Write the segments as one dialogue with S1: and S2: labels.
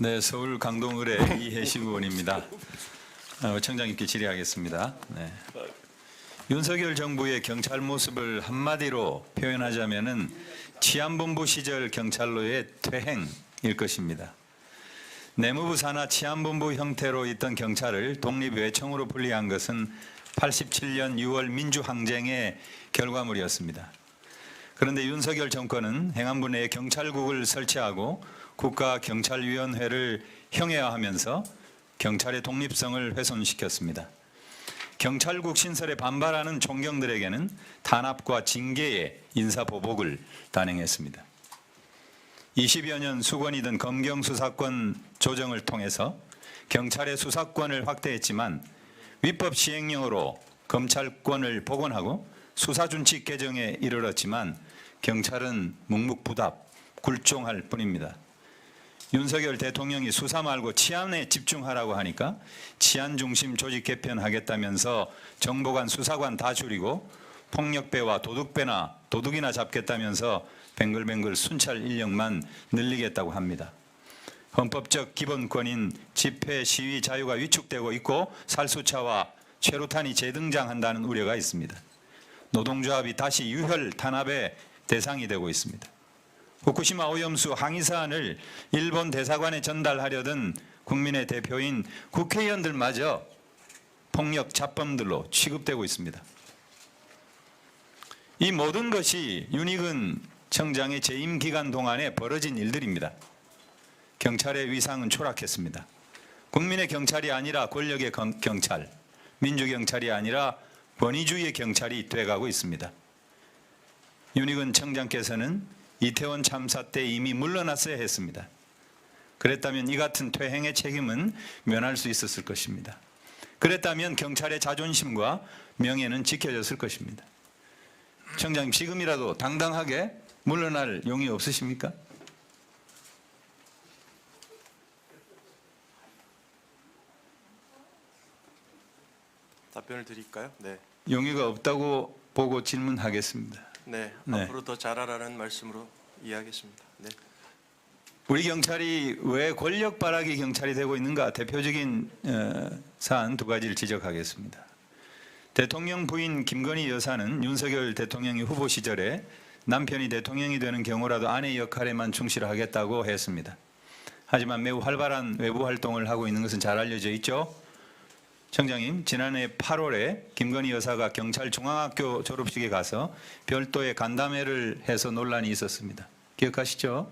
S1: 네, 서울 강동을의 이혜식 의원입니다. 청장님께 질의하겠습니다. 네. 윤석열 정부의 경찰 모습을 한마디로 표현하자면은 치안본부 시절 경찰로의 퇴행일 것입니다. 내무부 산하 치안본부 형태로 있던 경찰을 독립외청으로 분리한 것은 87년 6월 민주항쟁의 결과물이었습니다. 그런데 윤석열 정권은 행안부 내에 경찰국을 설치하고 국가경찰위원회를 형해화하면서 경찰의 독립성을 훼손시켰습니다. 경찰국 신설에 반발하는 총경들에게는 탄압과 징계의 인사보복을 단행했습니다. 20여 년 수건이던 검경수사권 조정을 통해서 경찰의 수사권을 확대했지만 위법 시행령으로 검찰권을 복원하고 수사준칙 개정에 이르렀지만 경찰은 묵묵부답, 굴종할 뿐입니다. 윤석열 대통령이 수사 말고 치안에 집중하라고 하니까 치안 중심 조직 개편하겠다면서 정보관, 수사관 다 줄이고 폭력배와 도둑배나 도둑이나 잡겠다면서 뱅글뱅글 순찰 인력만 늘리겠다고 합니다. 헌법적 기본권인 집회, 시위 자유가 위축되고 있고 살수차와 최루탄이 재등장한다는 우려가 있습니다. 노동조합이 다시 유혈 탄압의 대상이 되고 있습니다. 후쿠시마 오염수 항의 사안을 일본 대사관에 전달하려던 국민의 대표인 국회의원들마저 폭력 잡범들로 취급되고 있습니다. 이 모든 것이 윤익은 청장의 재임 기간 동안에 벌어진 일들입니다. 경찰의 위상은 추락했습니다. 국민의 경찰이 아니라 권력의 경찰, 민주경찰이 아니라 권위주의의 경찰이 돼가고 있습니다. 윤익은 청장께서는 이태원 참사 때 이미 물러났어야 했습니다. 그랬다면 이 같은 퇴행의 책임은 면할 수 있었을 것입니다. 그랬다면 경찰의 자존심과 명예는 지켜졌을 것입니다. 청장님, 지금이라도 당당하게 물러날 용의 없으십니까?
S2: 답변을 드릴까요? 네.
S1: 용의가 없다고 보고 질문하겠습니다.
S2: 네.
S1: 네.
S2: 앞으로 더 잘하라는 말씀으로 이해하겠습니다. 네.
S1: 우리 경찰이 왜 권력 바라기 경찰이 되고 있는가? 대표적인 사안 두 가지를 지적하겠습니다. 대통령 부인 김건희 여사는 윤석열 대통령이 후보 시절에 남편이 대통령이 되는 경우라도 아내 역할에만 충실하겠다고 했습니다. 하지만 매우 활발한 외부 활동을 하고 있는 것은 잘 알려져 있죠. 청장님, 지난해 8월에 김건희 여사가 경찰중앙학교 졸업식에 가서 별도의 간담회를 해서 논란이 있었습니다. 기억하시죠?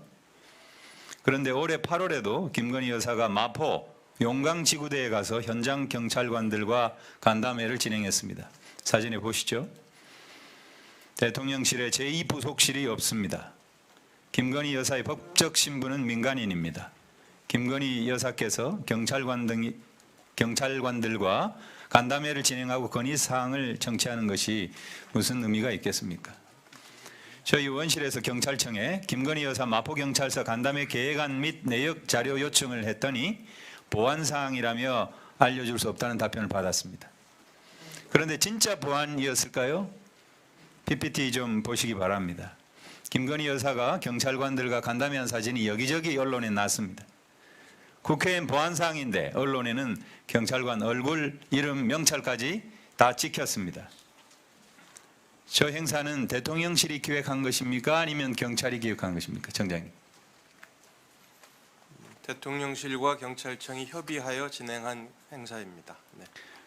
S1: 그런데 올해 8월에도 김건희 여사가 마포 용강지구대에 가서 현장 경찰관들과 간담회를 진행했습니다. 사진에 보시죠. 대통령실에 제2부속실이 없습니다. 김건희 여사의 법적 신분은 민간인입니다. 김건희 여사께서 경찰관들과 간담회를 진행하고 건의사항을 정치하는 것이 무슨 의미가 있겠습니까? 저희 의원실에서 경찰청에 김건희 여사 마포경찰서 간담회 계획안 및 내역 자료 요청을 했더니 보안사항이라며 알려줄 수 없다는 답변을 받았습니다. 그런데 진짜 보안이었을까요? PPT 좀 보시기 바랍니다. 김건희 여사가 경찰관들과 간담회한 사진이 여기저기 언론에 났습니다. 국회의원 보안사항인데 언론에는 경찰관 얼굴, 이름, 명찰까지 다 찍혔습니다. 저 행사는 대통령실이 기획한 것입니까? 아니면 경찰이 기획한 것입니까? 청장님.
S2: 대통령실과 경찰청이 협의하여 진행한 행사입니다. 네.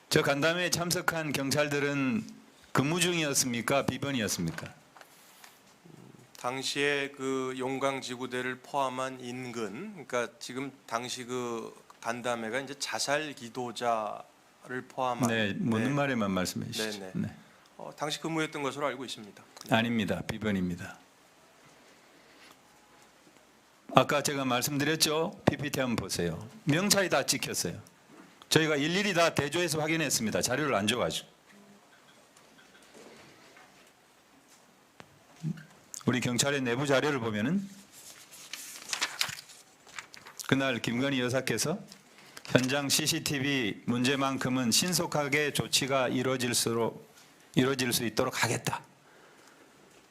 S1: 저 간담회에 참석한 경찰들은 근무 중이었습니까? 비번이었습니까?
S2: 당시에 그 용강지구대를 포함한 인근, 그러니까 지금 당시 그 간담회가 이제 자살 기도자를 포함한.
S1: 네, 묻는 말에만 말씀해 주시죠.
S2: 네네.
S1: 네.
S2: 당시 근무했던 것으로 알고 있습니다. 네.
S1: 아닙니다. 비번입니다. 아까 제가 말씀드렸죠. PPT 한번 보세요. 명찰이 다 찍혔어요. 저희가 일일이 다 대조해서 확인했습니다. 자료를 안 줘가지고. 우리 경찰의 내부 자료를 보면은 그날 김건희 여사께서 현장 CCTV 문제만큼은 신속하게 조치가 이루어질 수 있도록 하겠다.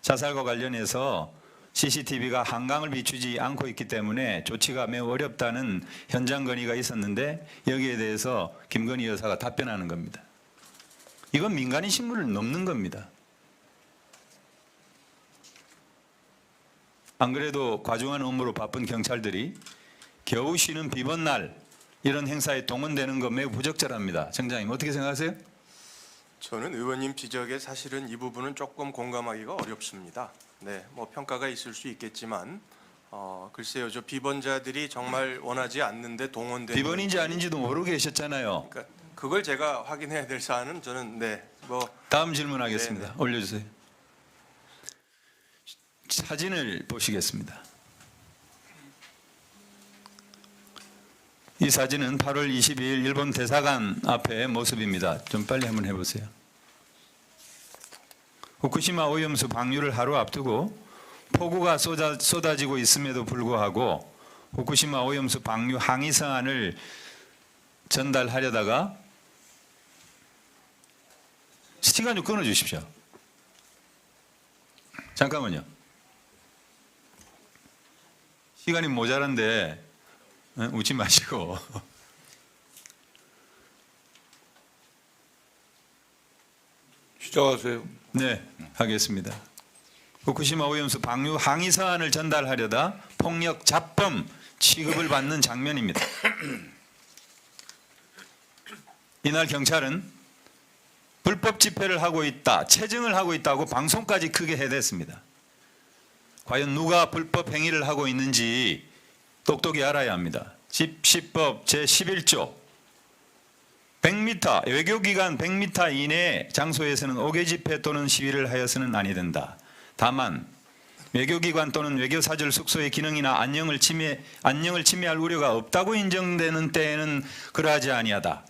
S1: 자살과 관련해서 CCTV가 한강을 비추지 않고 있기 때문에 조치가 매우 어렵다는 현장 건의가 있었는데 여기에 대해서 김건희 여사가 답변하는 겁니다. 이건 민간인 신문을 넘는 겁니다. 안 그래도 과중한 업무로 바쁜 경찰들이 겨우 쉬는 비번 날 이런 행사에 동원되는 거 매우 부적절합니다. 청장님 어떻게 생각하세요?
S2: 저는 의원님 지적에 사실은 이 부분은 조금 공감하기가 어렵습니다. 네, 뭐 평가가 있을 수 있겠지만 글쎄요, 저 비번자들이 정말 원하지 않는데 동원되는
S1: 비번인지 아닌지도 모르고 계셨잖아요.
S2: 그러니까 그걸 제가 확인해야 될 사안은 저는
S1: 다음 질문하겠습니다. 올려주세요. 사진을 보시겠습니다. 이 사진은 8월 22일 일본 대사관 앞의 모습입니다. 좀 빨리 한번 해보세요. 후쿠시마 오염수 방류를 하루 앞두고 폭우가 쏟아지고 있음에도 불구하고 후쿠시마 오염수 방류 항의 사안을 전달하려다가 시간 좀 끊어주십시오. 잠깐만요. 시간이 모자란데 웃지 마시고.
S3: 시작하세요.
S1: 네, 하겠습니다. 후쿠시마 오염수 방류 항의 사안을 전달하려다 폭력 잡범 취급을 받는 장면입니다. 이날 경찰은 불법 집회를 하고 있다, 체증을 하고 있다고 방송까지 크게 해댔습니다. 과연 누가 불법 행위를 하고 있는지 똑똑히 알아야 합니다. 집시법 제11조 100m, 외교기관 100m 이내 장소에서는 옥외 집회 또는 시위를 하여서는 아니 된다. 다만 외교기관 또는 외교사절 숙소의 기능이나 안녕을 침해할 우려가 없다고 인정되는 때에는 그러하지 아니하다.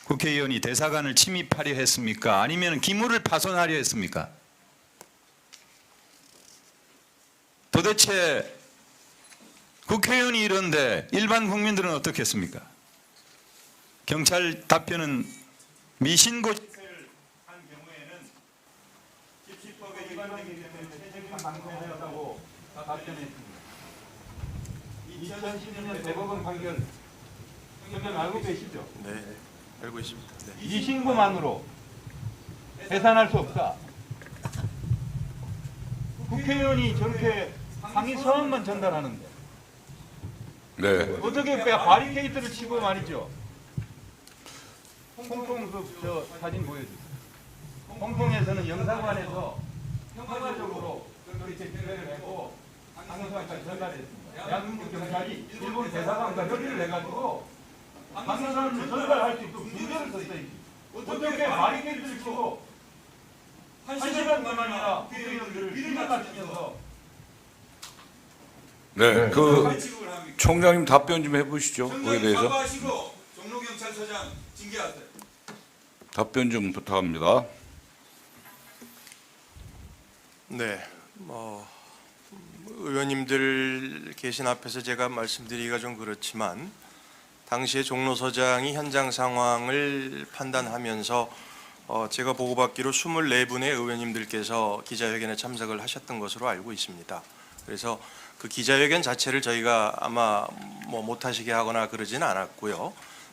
S1: 국회의원이 대사관을 침입하려 했습니까? 아니면 기물을 파손하려 했습니까? 도대체 국회의원이 이런데 일반 국민들은 어떻겠습니까? 경찰 답변은 미신고 집회를 한 경우에는 집시법에 위반되기 때문에 체증이 방송하였다고 답변했습니다. 2012년 대법원 판결 알고 계시죠?
S2: 네, 알고 있습니다. 네.
S1: 이 신고만으로 해산할 수 없다. 국회의원이 저렇게 항의 서한만 전달하는데
S3: 네.
S1: 어떻게 바리케이트를 치고 말이죠. 홍콩 저 사진 보여주세요. 홍콩에서는 영사관에서 평화적으로 그렇게 집회를 하고 항의서한까지 전달했습니다. 대한민국 경찰이 일본 대사관과 협의를 해가지고 항의서를 전달할 수 있도록 준비를 썼어요. 어떻게 바리케이트를 치고 1시간 동안이나 국회의원들을 비리를 맞추면서
S3: 네. 총장님 답변 좀 해보시죠. 거기에 대해서
S1: 사과하시고 종로경찰서장 징계하세요.
S3: 답변 좀 부탁합니다.
S2: 네, 의원님들 계신 앞에서 제가 말씀드리기가 좀 그렇지만 당시에 종로서장이 현장 상황을 판단하면서 제가 보고받기로 24분의 의원님들께서 기자회견에 참석을 하셨던 것으로 알고 있습니다. 그래서 그 기자회견 자체를 저희가 아마 못하시게 하거나 그러지는 않았고요.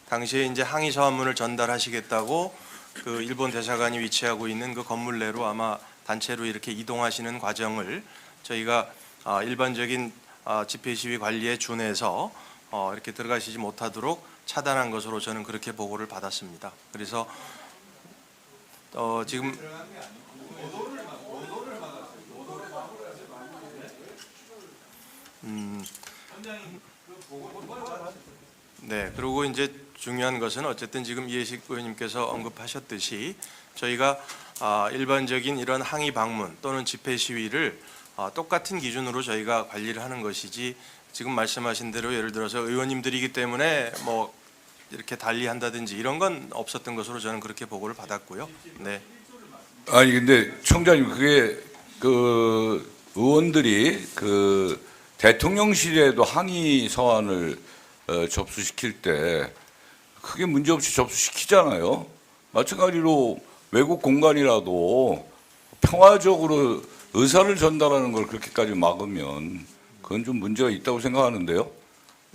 S2: 당시에 이제 항의 서한문을 전달하시겠다고 그 일본 대사관이 위치하고 있는 그 건물 내로 아마 단체로 이렇게 이동하시는 과정을 저희가 일반적인 집회 시위 관리에 준해서 이렇게 들어가시지 못하도록 차단한 것으로 저는 그렇게 보고를 받았습니다. 그래서 지금 네, 그리고 이제 중요한 것은 어쨌든 지금 이해식 의원님께서 언급하셨듯이 저희가 일반적인 이런 항의 방문 또는 집회 시위를 똑같은 기준으로 저희가 관리를 하는 것이지 지금 말씀하신 대로 예를 들어서 의원님들이기 때문에 뭐 이렇게 달리한다든지 이런 건 없었던 것으로 저는 그렇게 보고를 받았고요. 네.
S3: 아니 근데 총장님 그게 그 의원들이 그 대통령실에도 항의 서한을 접수시킬 때 크게 문제없이 접수시키잖아요. 마찬가지로 외국 공간이라도 평화적으로 의사를 전달하는 걸 그렇게까지 막으면 그건 좀 문제가 있다고 생각하는데요.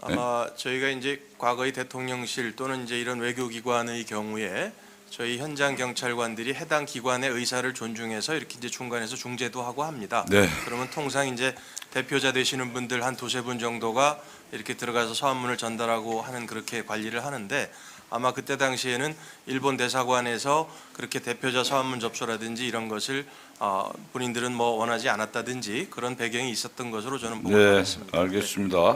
S2: 아마 저희가 이제 과거의 대통령실 또는 이제 이런 외교기관의 경우에 저희 현장 경찰관들이 해당 기관의 의사를 존중해서 이렇게 이제 중간에서 중재도 하고 합니다.
S3: 네.
S2: 그러면 통상 이제 대표자 되시는 분들 한 두세 분 정도가 이렇게 들어가서 서한문을 전달하고 하는 그렇게 관리를 하는데 아마 그때 당시에는 일본 대사관에서 그렇게 대표자 서한문 접수라든지 이런 것을 본인들은 뭐 원하지 않았다든지 그런 배경이 있었던 것으로 저는 보고
S3: 네,
S2: 있습니다.
S3: 알겠습니다.